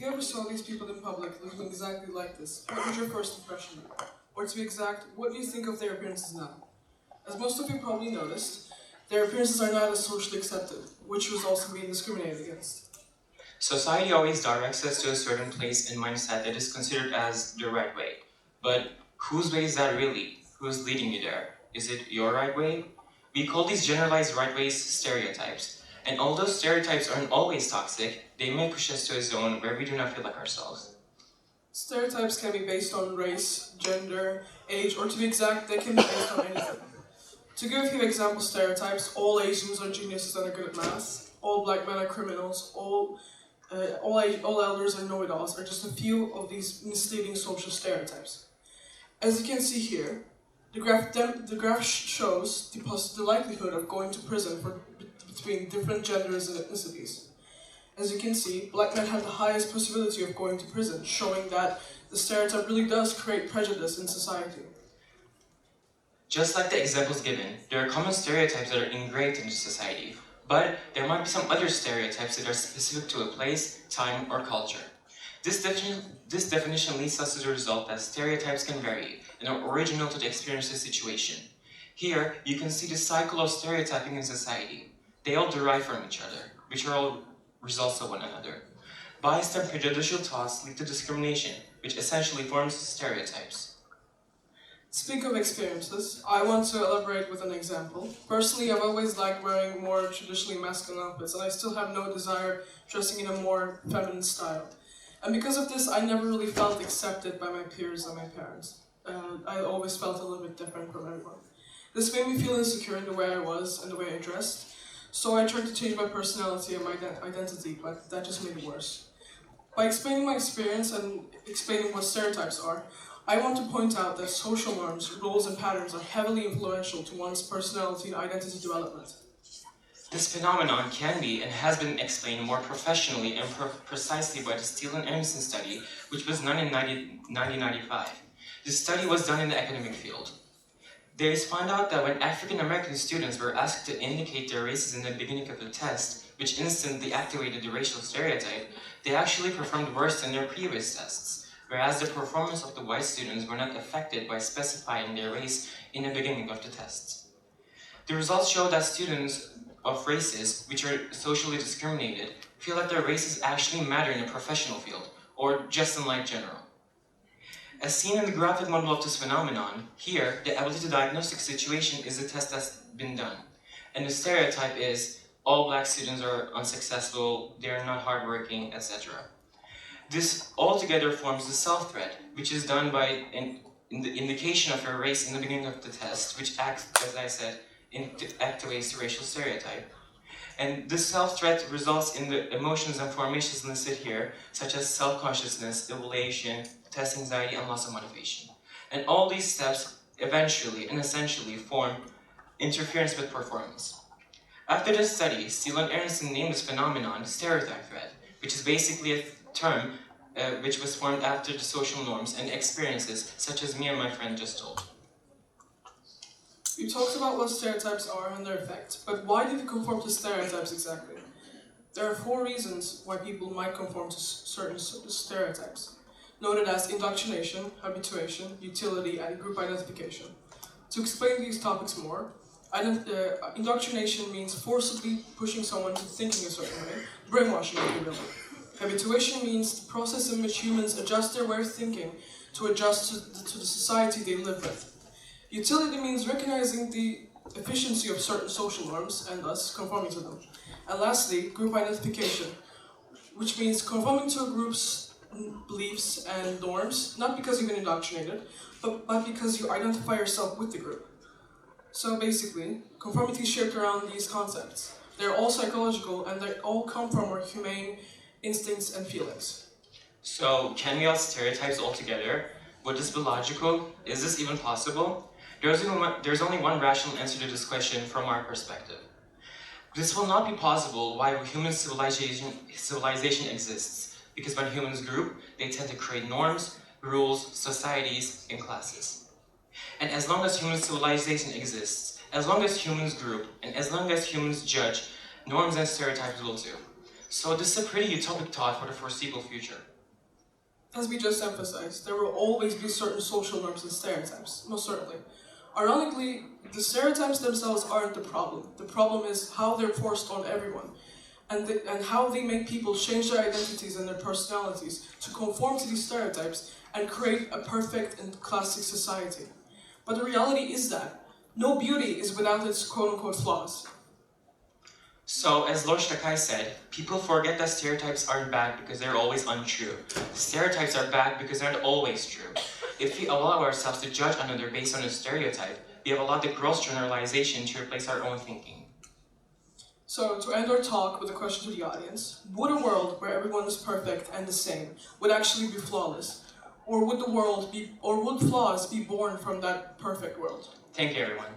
you ever saw these people in public looking exactly like this, what would your first impression be? Or to be exact, what do you think of their appearances now? As most of you probably noticed, their appearances are not as socially accepted, which results in being discriminated against. Society always directs us to a certain place and mindset that is considered as the right way. But whose way is that really? Who's leading you there? Is it your right way? We call these generalized right ways stereotypes. And although stereotypes aren't always toxic, they may push us to a zone where we do not feel like ourselves. Stereotypes can be based on race, gender, age, or to be exact, they can be based on anything. To give a few example stereotypes, all Asians are geniuses and are good at math, all black men are criminals, all elders are know-it-alls are just a few of these misleading social stereotypes. As you can see here, the graph shows the likelihood of going to prison between different genders and ethnicities. As you can see, black men have the highest possibility of going to prison, showing that the stereotype really does create prejudice in society. Just like the examples given, there are common stereotypes that are ingrained into society, but there might be some other stereotypes that are specific to a place, time, or culture. This definition leads us to the result that stereotypes can vary and are original to the experience of the situation. Here, you can see the cycle of stereotyping in society. They all derive from each other, which are all results of one another. Biased and prejudicial thoughts lead to discrimination, which essentially forms stereotypes. Speaking of experiences, I want to elaborate with an example. Personally, I've always liked wearing more traditionally masculine outfits, and I still have no desire dressing in a more feminine style. And because of this, I never really felt accepted by my peers and my parents. I always felt a little bit different from everyone. This made me feel insecure in the way I was and the way I dressed. So I tried to change my personality and my identity, but that just made it worse. By explaining my experience and explaining what stereotypes are, I want to point out that social norms, rules, and patterns are heavily influential to one's personality and identity development. This phenomenon can be and has been explained more professionally and precisely by the Steele and Aronson study, which was done in 1995. This study was done in the academic field. They found out that when African American students were asked to indicate their races in the beginning of the test, which instantly activated the racial stereotype, they actually performed worse than their previous tests, whereas the performance of the white students were not affected by specifying their race in the beginning of the tests. The results show that students of races which are socially discriminated feel that their races actually matter in the professional field, or just in life general. As seen in the graphic model of this phenomenon, here, the ability to diagnostic situation is the test that's been done. And the stereotype is, all black students are unsuccessful, they are not hardworking, etc. This altogether forms the self-threat, which is done by in the indication of your race in the beginning of the test, which acts, as I said, activates the racial stereotype. And this self-threat results in the emotions and formations listed here, such as self-consciousness, elation, test anxiety, and loss of motivation. And all these steps eventually and essentially form interference with performance. After this study, Steele and Aronson named this phenomenon stereotype threat, which is basically a term which was formed after the social norms and experiences, such as me and my friend just told. We talked about what stereotypes are and their effect, but why do we conform to stereotypes exactly? There are 4 reasons why people might conform to certain stereotypes, noted as indoctrination, habituation, utility, and group identification. To explain these topics more, indoctrination means forcibly pushing someone to thinking a certain way, brainwashing if you will. Habituation means the process in which humans adjust their way of thinking to adjust to the society they live with. Utility means recognizing the efficiency of certain social norms and thus conforming to them. And lastly, group identification, which means conforming to a group's beliefs and norms, not because you've been indoctrinated, but because you identify yourself with the group. So basically, conformity is shaped around these concepts. They're all psychological and they all come from our humane instincts and feelings. So, can we all stereotypes altogether? Would this be logical? Is this even possible? There's only one rational answer to this question from our perspective. This will not be possible while human civilization exists, because when humans group, they tend to create norms, rules, societies, and classes. And as long as human civilization exists, as long as humans group, and as long as humans judge, norms and stereotypes will too. So this is a pretty utopic thought for the foreseeable future. As we just emphasized, there will always be certain social norms and stereotypes, most certainly. Ironically, the stereotypes themselves aren't the problem. The problem is how they're forced on everyone, and how they make people change their identities and their personalities to conform to these stereotypes and create a perfect and classic society. But the reality is that no beauty is without its quote-unquote flaws. So, as Lord Takai said, people forget that stereotypes aren't bad because they're always untrue. Stereotypes are bad because they're not always true. If we allow ourselves to judge another based on a stereotype, we have allowed the gross generalization to replace our own thinking. So, to end our talk with a question to the audience, would a world where everyone is perfect and the same would actually be flawless? Or would flaws be born from that perfect world? Thank you, everyone.